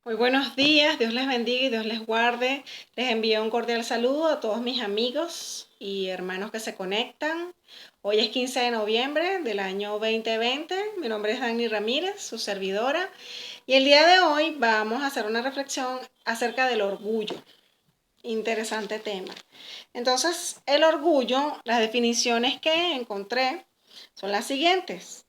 Muy buenos días, Dios les bendiga y Dios les guarde. Les envío un cordial saludo a todos mis amigos y hermanos que se conectan. Hoy es 15 de noviembre del año 2020. Mi nombre es Dani Ramírez, su servidora. Y el día de hoy vamos a hacer una reflexión acerca del orgullo. Interesante tema. Entonces, el orgullo, las definiciones que encontré son las siguientes.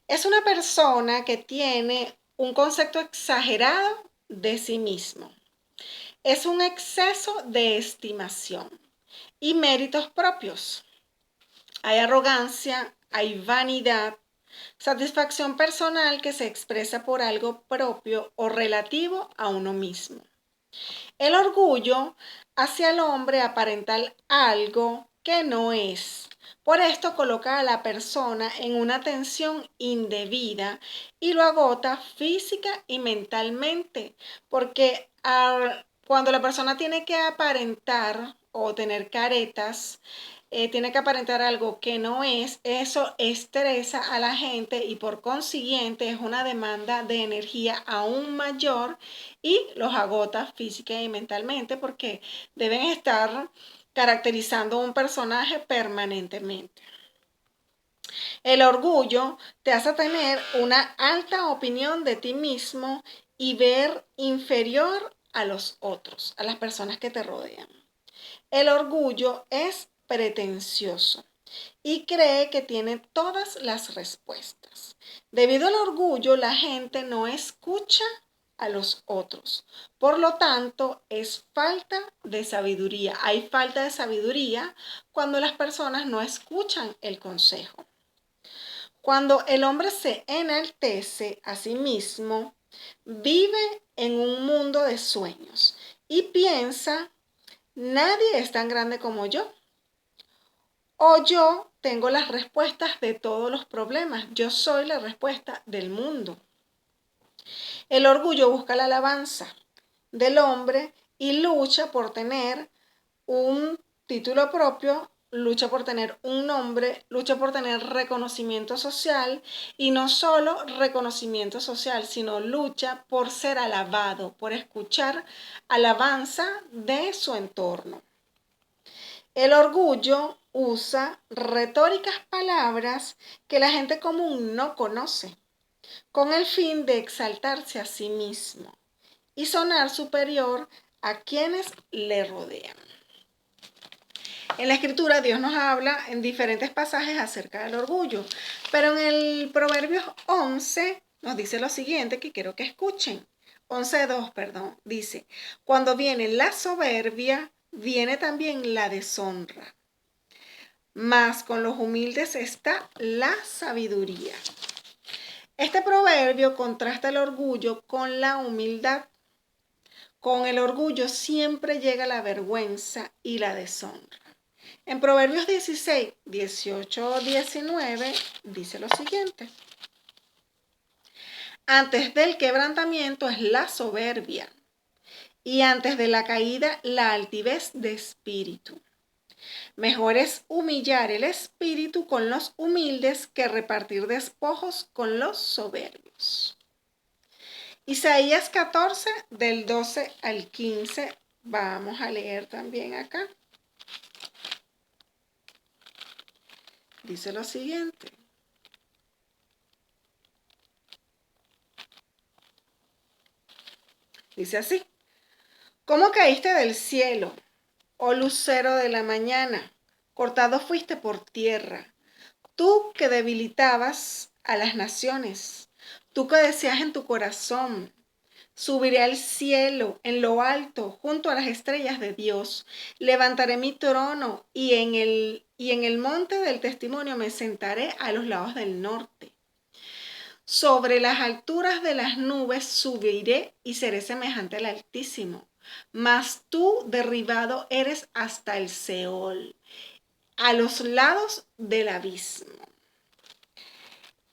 Es una persona que tiene un concepto exagerado de sí mismo. Es un exceso de estimación y méritos propios. Hay arrogancia, hay vanidad, satisfacción personal que se expresa por algo propio o relativo a uno mismo. El orgullo hace al hombre aparentar algo que no es. Por esto coloca a la persona en una tensión indebida y lo agota física y mentalmente, porque cuando la persona tiene que aparentar o tener caretas, tiene que aparentar algo que no es, eso estresa a la gente y por consiguiente es una demanda de energía aún mayor y los agota física y mentalmente porque deben estar caracterizando un personaje permanentemente. El orgullo te hace tener una alta opinión de ti mismo y ver inferior a los otros, a las personas que te rodean. El orgullo es pretencioso y cree que tiene todas las respuestas. Debido al orgullo, la gente no escucha a los otros. Por lo tanto, es falta de sabiduría. Hay falta de sabiduría cuando las personas no escuchan el consejo. Cuando el hombre se enaltece a sí mismo, vive en un mundo de sueños y piensa, nadie es tan grande como yo. O yo tengo las respuestas de todos los problemas. Yo soy la respuesta del mundo. El orgullo busca la alabanza del hombre y lucha por tener un título propio, lucha por tener un nombre, lucha por tener reconocimiento social y no solo reconocimiento social, sino lucha por ser alabado, por escuchar alabanza de su entorno. El orgullo usa retóricas palabras que la gente común no conoce, con el fin de exaltarse a sí mismo y sonar superior a quienes le rodean. En la escritura Dios nos habla en diferentes pasajes acerca del orgullo, pero en el Proverbios 11 nos dice lo siguiente que quiero que escuchen. 11:2, perdón, dice, cuando viene la soberbia, viene también la deshonra, mas con los humildes está la sabiduría. Este proverbio contrasta el orgullo con la humildad. Con el orgullo siempre llega la vergüenza y la deshonra. En Proverbios 16, 18, 19 dice lo siguiente. Antes del quebrantamiento es la soberbia y antes de la caída la altivez de espíritu. Mejor es humillar el espíritu con los humildes que repartir despojos con los soberbios. Isaías 14, del 12 al 15, vamos a leer también acá. Dice lo siguiente. Dice así. ¿Cómo caíste del cielo, oh lucero de la mañana? Cortado fuiste por tierra. Tú que debilitabas a las naciones. Tú que decías en tu corazón, subiré al cielo, en lo alto, junto a las estrellas de Dios. Levantaré mi trono y en el monte del testimonio me sentaré a los lados del norte. Sobre las alturas de las nubes subiré y seré semejante al Altísimo. Mas tú derribado eres hasta el Seol, a los lados del abismo.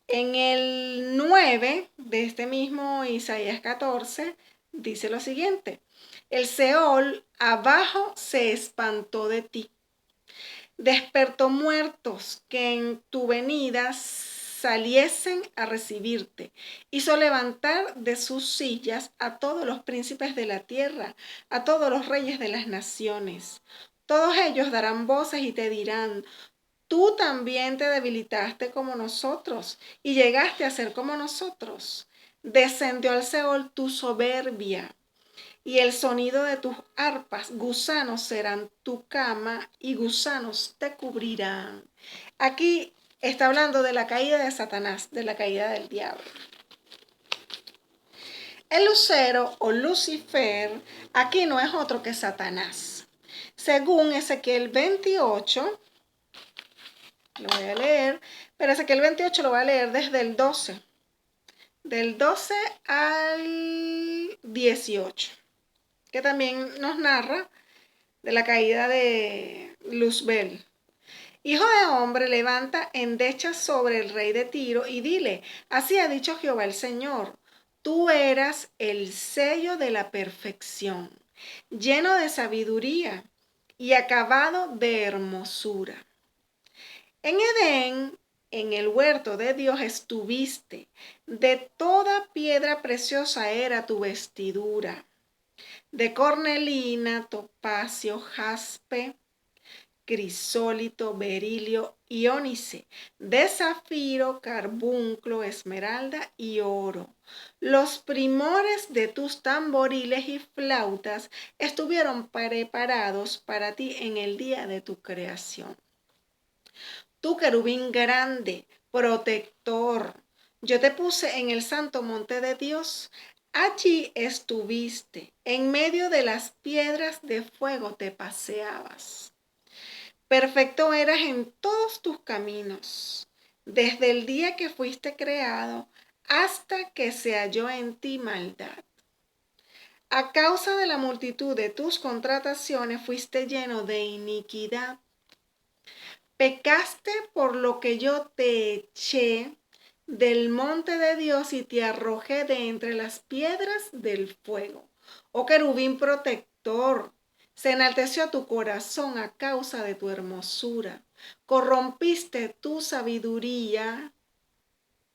En el 9 de este mismo Isaías 14 dice lo siguiente. El Seol abajo se espantó de ti. Despertó muertos que en tu venida saliesen a recibirte. Hizo levantar de sus sillas a todos los príncipes de la tierra, a todos los reyes de las naciones. Todos ellos darán voces y te dirán: tú también te debilitaste como nosotros y llegaste a ser como nosotros. Descendió al Seol tu soberbia, y el sonido de tus arpas. Gusanos serán tu cama y gusanos te cubrirán. Aquí está hablando de la caída de Satanás, de la caída del diablo. El lucero o Lucifer aquí no es otro que Satanás. Según Ezequiel 28, lo voy a leer, pero Ezequiel 28 lo voy a leer desde el 12. Del 12 al 18, que también nos narra de la caída de Luzbel. Hijo de hombre, levanta endechas sobre el rey de Tiro y dile: así ha dicho Jehová el Señor, tú eras el sello de la perfección, lleno de sabiduría y acabado de hermosura. En Edén, en el huerto de Dios estuviste, de toda piedra preciosa era tu vestidura, de cornelina, topacio, jaspe, crisólito, berilio y ónice, de zafiro, carbunclo, esmeralda y oro. Los primores de tus tamboriles y flautas estuvieron preparados para ti en el día de tu creación. Tú, querubín grande, protector, yo te puse en el santo monte de Dios. Allí estuviste, en medio de las piedras de fuego te paseabas. Perfecto eras en todos tus caminos, desde el día que fuiste creado hasta que se halló en ti maldad. A causa de la multitud de tus contrataciones fuiste lleno de iniquidad. Pecaste por lo que yo te eché del monte de Dios y te arrojé de entre las piedras del fuego. Oh querubín protector, se enalteció tu corazón a causa de tu hermosura. Corrompiste tu sabiduría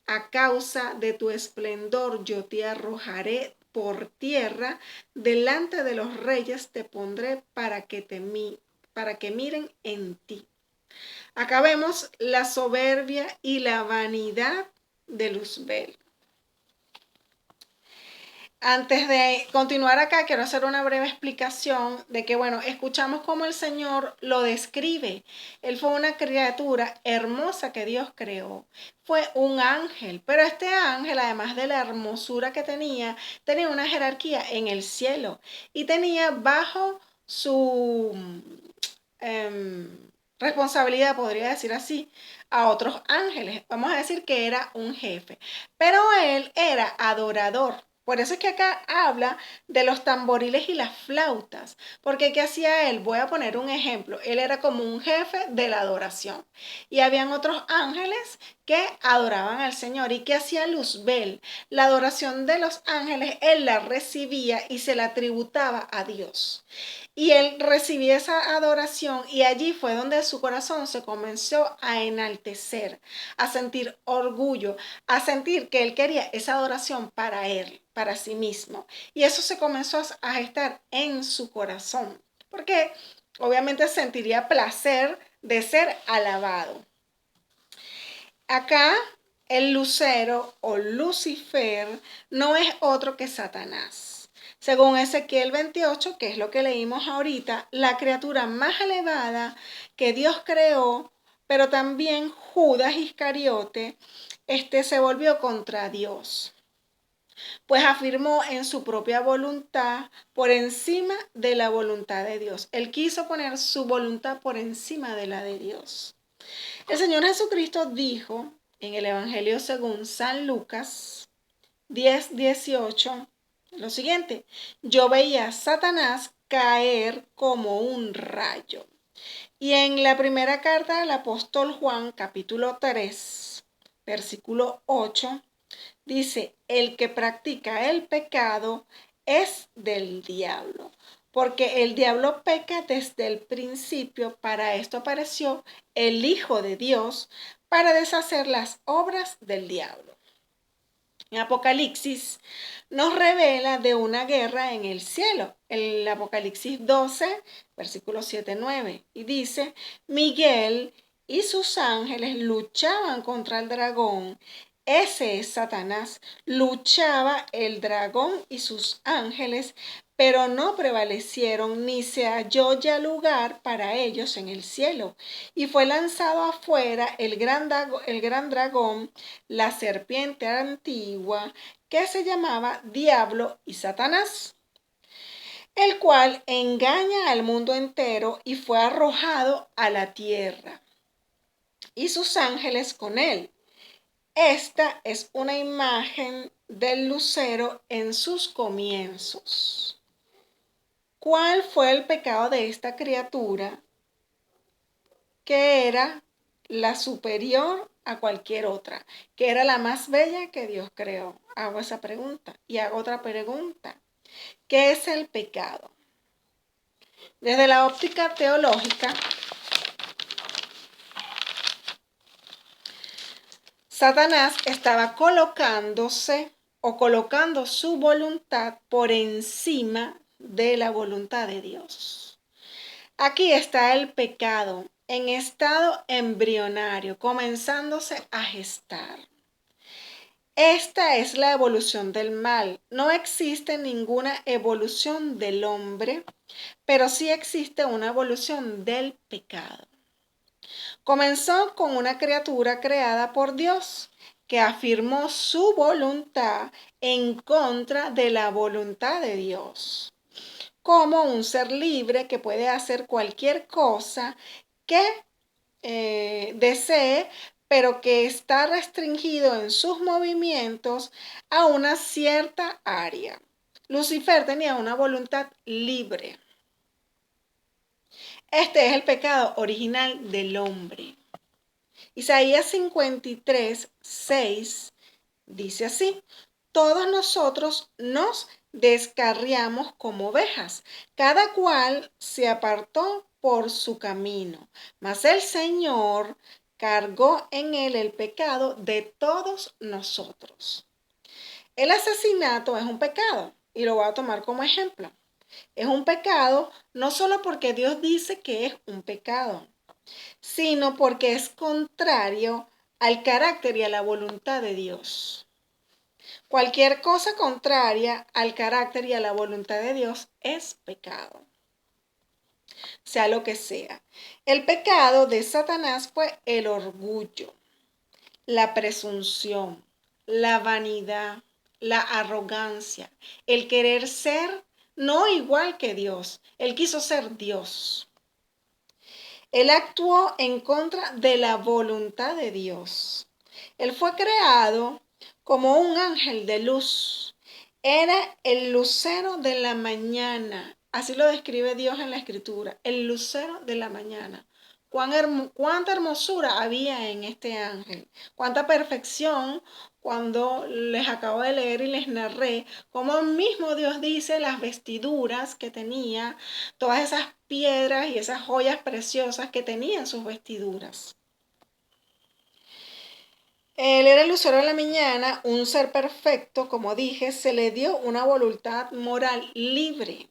a causa de tu esplendor. Yo te arrojaré por tierra, delante de los reyes te pondré para que miren en ti. Acá vemos la soberbia y la vanidad de Luzbel. Antes de continuar acá, quiero hacer una breve explicación de que, bueno, escuchamos cómo el Señor lo describe. Él fue una criatura hermosa que Dios creó. Fue un ángel, pero este ángel, además de la hermosura que tenía una jerarquía en el cielo y tenía bajo su responsabilidad, podría decir así, a otros ángeles. Vamos a decir que era un jefe, pero él era adorador. Por eso es que acá habla de los tamboriles y las flautas, porque ¿qué hacía él? Voy a poner un ejemplo. Él era como un jefe de la adoración y habían otros ángeles que adoraban al Señor. ¿Y qué hacía Luzbel? La adoración de los ángeles, él la recibía y se la tributaba a Dios. Y él recibía esa adoración y allí fue donde su corazón se comenzó a enaltecer, a sentir orgullo, a sentir que él quería esa adoración para él, para sí mismo. Y eso se comenzó a gestar en su corazón, porque obviamente sentiría placer de ser alabado. Acá el lucero o Lucifer no es otro que Satanás. Según Ezequiel 28, que es lo que leímos ahorita, la criatura más elevada que Dios creó, pero también Judas Iscariote, se volvió contra Dios, pues afirmó en su propia voluntad por encima de la voluntad de Dios. Él quiso poner su voluntad por encima de la de Dios. El Señor Jesucristo dijo en el Evangelio según San Lucas 10:18 lo siguiente: yo veía a Satanás caer como un rayo. Y en la primera carta del apóstol Juan, capítulo 3, versículo 8, dice: el que practica el pecado es del diablo, porque el diablo peca desde el principio. Para esto apareció el Hijo de Dios, para deshacer las obras del diablo. En Apocalipsis nos revela de una guerra en el cielo. El Apocalipsis 12, versículos 7-9. Y dice, Miguel y sus ángeles luchaban contra el dragón. Ese es Satanás. Luchaba el dragón y sus ángeles, pero no prevalecieron, ni se halló ya lugar para ellos en el cielo. Y fue lanzado afuera el gran dragón, la serpiente antigua, que se llamaba Diablo y Satanás, el cual engaña al mundo entero, y fue arrojado a la tierra, y sus ángeles con él. Esta es una imagen del lucero en sus comienzos. ¿Cuál fue el pecado de esta criatura? Que era la superior a cualquier otra, que era la más bella que Dios creó. Hago esa pregunta y hago otra pregunta. ¿Qué es el pecado? Desde la óptica teológica, Satanás estaba colocándose o colocando su voluntad por encima de la voluntad de Dios. Aquí está el pecado en estado embrionario, comenzándose a gestar. Esta es la evolución del mal. No existe ninguna evolución del hombre, pero sí existe una evolución del pecado. Comenzó con una criatura creada por Dios, que afirmó su voluntad en contra de la voluntad de Dios, como un ser libre que puede hacer cualquier cosa que desee, pero que está restringido en sus movimientos a una cierta área. Lucifer tenía una voluntad libre. Este es el pecado original del hombre. Isaías 53:6 dice así: todos nosotros nos descarriamos como ovejas, cada cual se apartó por su camino, mas el Señor cargó en él el pecado de todos nosotros. El asesinato es un pecado, y lo voy a tomar como ejemplo. Es un pecado no solo porque Dios dice que es un pecado, sino porque es contrario al carácter y a la voluntad de Dios. Cualquier cosa contraria al carácter y a la voluntad de Dios es pecado, sea lo que sea. El pecado de Satanás fue el orgullo, la presunción, la vanidad, la arrogancia, el querer ser no igual que Dios. Él quiso ser Dios. Él actuó en contra de la voluntad de Dios. Él fue creado como un ángel de luz. Era el lucero de la mañana. Así lo describe Dios en la Escritura, el lucero de la mañana. Cuánta hermosura había en este ángel, cuánta perfección, cuando les acabo de leer y les narré cómo mismo Dios dice las vestiduras que tenía, todas esas piedras y esas joyas preciosas que tenía en sus vestiduras. Él era el lucero de la mañana, un ser perfecto, como dije, se le dio una voluntad moral libre.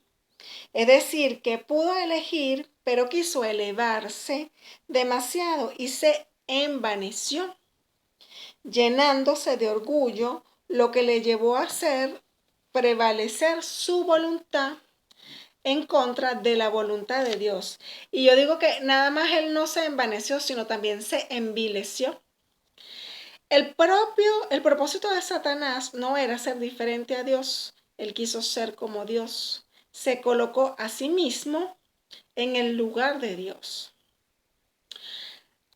Es decir, que pudo elegir, pero quiso elevarse demasiado y se envaneció, llenándose de orgullo, lo que le llevó a hacer prevalecer su voluntad en contra de la voluntad de Dios. Y yo digo que nada más él no se envaneció, sino también se envileció. El propósito de Satanás no era ser diferente a Dios. Él quiso ser como Dios. Se colocó a sí mismo en el lugar de Dios.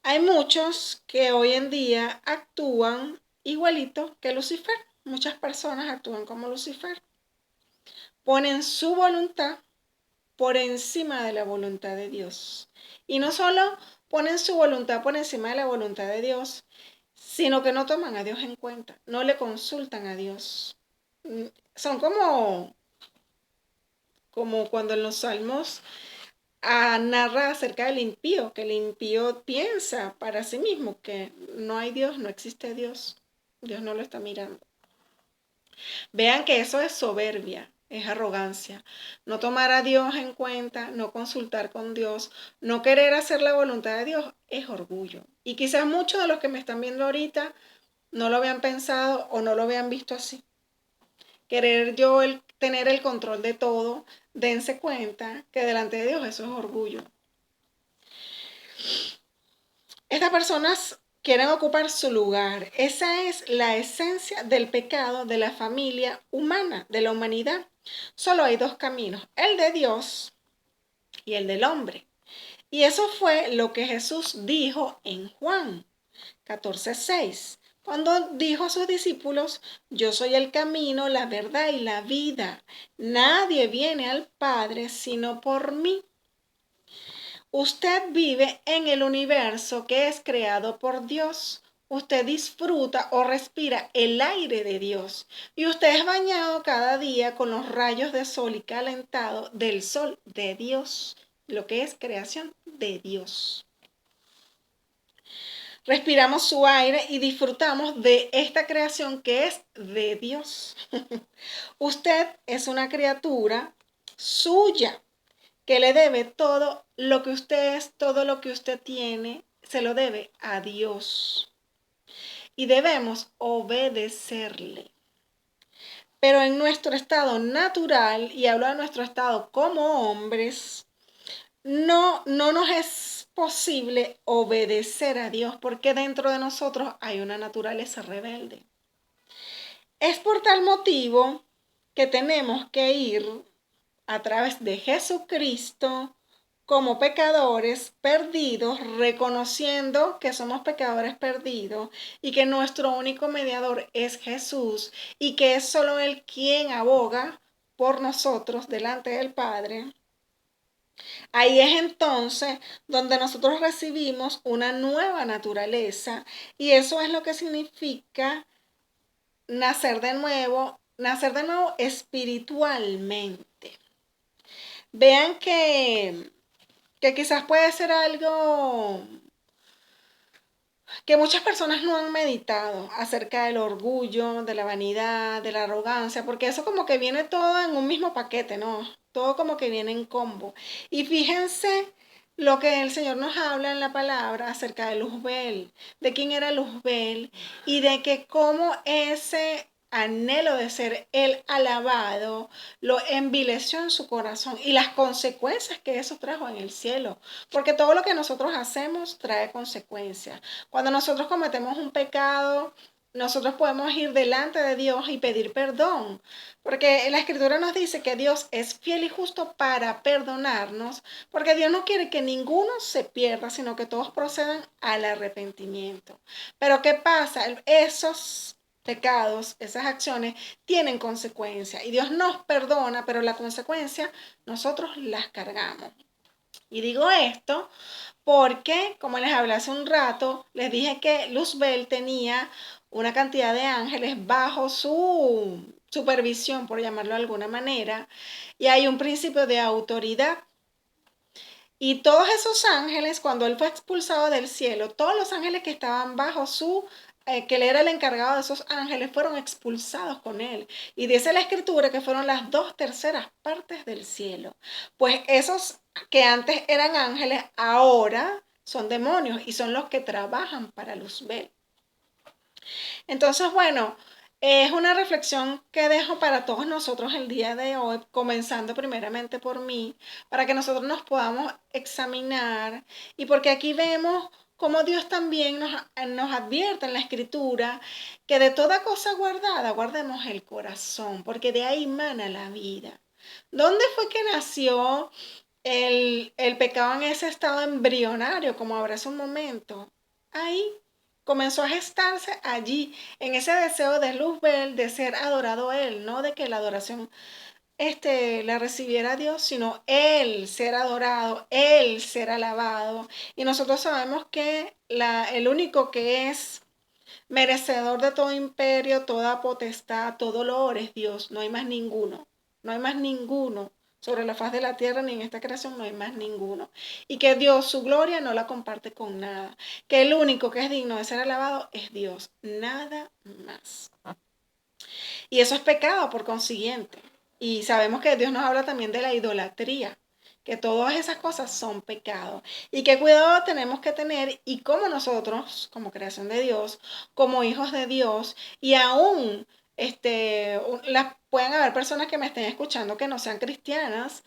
Hay muchos que hoy en día actúan igualito que Lucifer. Muchas personas actúan como Lucifer. Ponen su voluntad por encima de la voluntad de Dios. Y no solo ponen su voluntad por encima de la voluntad de Dios, sino que no toman a Dios en cuenta, no le consultan a Dios. Son como cuando en los salmos narra acerca del impío, que el impío piensa para sí mismo que no hay Dios, no existe Dios. Dios no lo está mirando. Vean que eso es soberbia, es arrogancia. No tomar a Dios en cuenta, no consultar con Dios, no querer hacer la voluntad de Dios, es orgullo. Y quizás muchos de los que me están viendo ahorita no lo habían pensado o no lo habían visto así. Querer yo tener el control de todo, dense cuenta que delante de Dios eso es orgullo. Estas personas quieren ocupar su lugar. Esa es la esencia del pecado de la familia humana, de la humanidad. Solo hay dos caminos, el de Dios y el del hombre. Y eso fue lo que Jesús dijo en Juan 14:6, cuando dijo a sus discípulos: yo soy el camino, la verdad y la vida. Nadie viene al Padre sino por mí. Usted vive en el universo que es creado por Dios. Usted disfruta o respira el aire de Dios. Y usted es bañado cada día con los rayos de sol y calentado del sol de Dios, lo que es creación de Dios. Respiramos su aire y disfrutamos de esta creación que es de Dios. Usted es una criatura suya, que le debe todo lo que usted es, todo lo que usted tiene, se lo debe a Dios. Y debemos obedecerle. Pero en nuestro estado natural, y hablo de nuestro estado como hombres, no nos es posible obedecer a Dios porque dentro de nosotros hay una naturaleza rebelde. Es por tal motivo que tenemos que ir a través de Jesucristo como pecadores perdidos, reconociendo que somos pecadores perdidos y que nuestro único mediador es Jesús y que es solo Él quien aboga por nosotros delante del Padre. Ahí es entonces donde nosotros recibimos una nueva naturaleza y eso es lo que significa nacer de nuevo espiritualmente. Vean que quizás puede ser algo que muchas personas no han meditado acerca del orgullo, de la vanidad, de la arrogancia, porque eso como que viene todo en un mismo paquete, ¿no? Todo como que viene en combo. Y fíjense lo que el Señor nos habla en la palabra acerca de Luzbel, de quién era Luzbel y de que cómo ese anhelo de ser el alabado lo envileció en su corazón y las consecuencias que eso trajo en el cielo, porque todo lo que nosotros hacemos trae consecuencias. Cuando nosotros cometemos un pecado, nosotros podemos ir delante de Dios y pedir perdón, porque la Escritura nos dice que Dios es fiel y justo para perdonarnos, porque Dios no quiere que ninguno se pierda, sino que todos procedan al arrepentimiento. Pero ¿qué pasa? Esos pecados, esas acciones tienen consecuencias y Dios nos perdona, pero la consecuencia nosotros las cargamos. Y digo esto porque, como les hablé hace un rato, les dije que Luzbel tenía una cantidad de ángeles bajo su supervisión, por llamarlo de alguna manera, y hay un principio de autoridad. Y todos esos ángeles, cuando él fue expulsado del cielo, todos los ángeles que estaban bajo que él era el encargado de esos ángeles, fueron expulsados con él. Y dice la Escritura que fueron las 2/3 del cielo. Pues esos que antes eran ángeles, ahora son demonios y son los que trabajan para Luzbel. Entonces, bueno, es una reflexión que dejo para todos nosotros el día de hoy, comenzando primeramente por mí, para que nosotros nos podamos examinar y porque aquí vemos cómo Dios también nos advierte en la Escritura que de toda cosa guardada guardemos el corazón, porque de ahí mana la vida. ¿Dónde fue que nació el pecado en ese estado embrionario, como habrá hace un momento? Ahí comenzó a gestarse allí, en ese deseo de Luzbel de ser adorado él, no de que la adoración la recibiera Dios, sino él ser adorado, él ser alabado. Y nosotros sabemos que el único que es merecedor de todo imperio, toda potestad, todo loor es Dios, no hay más ninguno, no hay más ninguno. sobre la faz de la tierra ni en esta creación no hay más ninguno. Y que Dios, su gloria, no la comparte con nada. Que el único que es digno de ser alabado es Dios, nada más. Y eso es pecado por consiguiente. Y sabemos que Dios nos habla también de la idolatría, que todas esas cosas son pecado. Y qué cuidado tenemos que tener y cómo nosotros, como creación de Dios, como hijos de Dios, y aún pueden haber personas que me estén escuchando que no sean cristianas,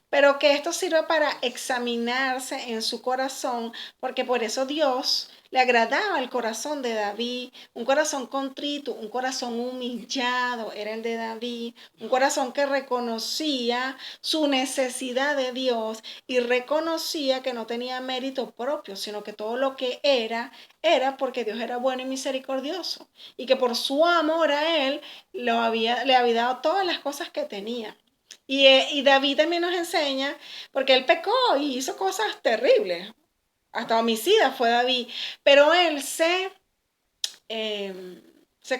pero que esto sirva para examinarse en su corazón, porque por eso Dios le agradaba el corazón de David, un corazón contrito, un corazón humillado, era el de David, un corazón que reconocía su necesidad de Dios y reconocía que no tenía mérito propio, sino que todo lo que era porque Dios era bueno y misericordioso y que por su amor a él le había dado todas las cosas que tenía. Y David también nos enseña, porque él pecó y hizo cosas terribles, hasta homicida fue David, pero él se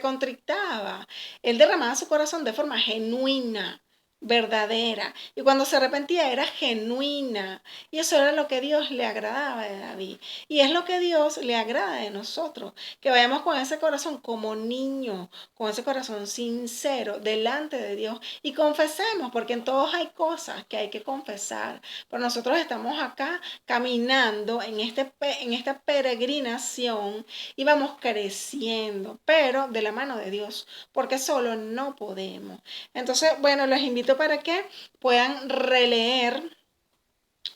contrictaba, él derramaba su corazón de forma genuina, verdadera, y cuando se arrepentía era genuina, y eso era lo que Dios le agradaba de David, y es lo que Dios le agrada de nosotros, que vayamos con ese corazón como niño, con ese corazón sincero delante de Dios, y confesemos, porque en todos hay cosas que hay que confesar, pero nosotros estamos acá caminando en esta peregrinación y vamos creciendo, pero de la mano de Dios, porque solo no podemos. Entonces, bueno, los invito para que puedan releer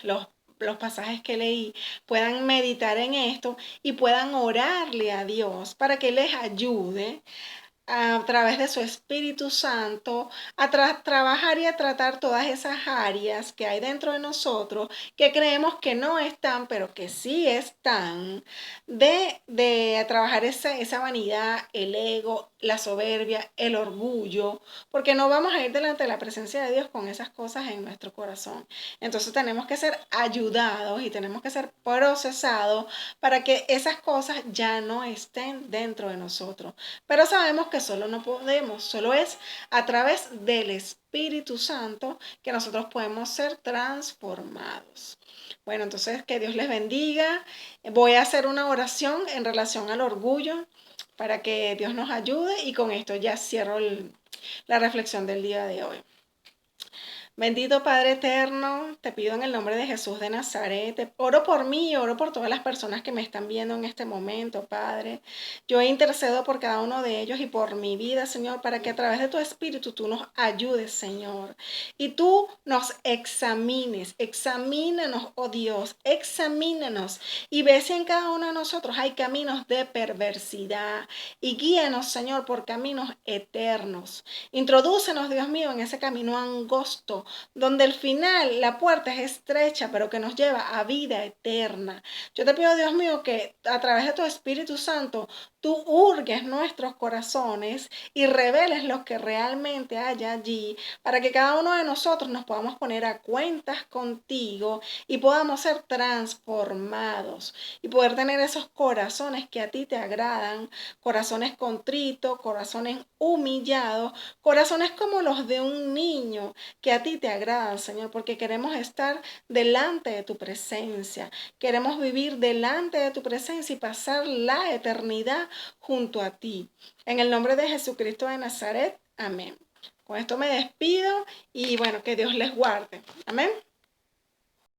los los pasajes que leí, puedan meditar en esto y puedan orarle a Dios para que les ayude a través de su Espíritu Santo, a trabajar y a tratar todas esas áreas que hay dentro de nosotros, que creemos que no están, pero que sí están, de trabajar esa vanidad, el ego, la soberbia, el orgullo, porque no vamos a ir delante de la presencia de Dios con esas cosas en nuestro corazón. Entonces tenemos que ser ayudados y tenemos que ser procesados para que esas cosas ya no estén dentro de nosotros. Pero sabemos que solo no podemos, solo es a través del Espíritu Santo que nosotros podemos ser transformados. Bueno, entonces que Dios les bendiga. Voy a hacer una oración en relación al orgullo para que Dios nos ayude y con esto ya cierro la reflexión del día de hoy. Bendito Padre eterno, te pido en el nombre de Jesús de Nazaret, te oro por mí y oro por todas las personas que me están viendo en este momento, Padre. Yo intercedo por cada uno de ellos y por mi vida, Señor, para que a través de tu Espíritu tú nos ayudes, Señor. Y tú nos examínanos, oh Dios, examínanos y ve si en cada uno de nosotros hay caminos de perversidad y guíanos, Señor, por caminos eternos. Introdúcenos, Dios mío, en ese camino angosto donde al final la puerta es estrecha, pero que nos lleva a vida eterna. Yo te pido, Dios mío, que a través de tu Espíritu Santo tú hurgues nuestros corazones y reveles lo que realmente hay allí, para que cada uno de nosotros nos podamos poner a cuentas contigo y podamos ser transformados y poder tener esos corazones que a ti te agradan, corazones contritos, corazones humillados, corazones como los de un niño que a ti te agrada, Señor, porque queremos estar delante de tu presencia. Queremos vivir delante de tu presencia y pasar la eternidad junto a ti. En el nombre de Jesucristo de Nazaret, amén. Con esto me despido y bueno, que Dios les guarde. Amén.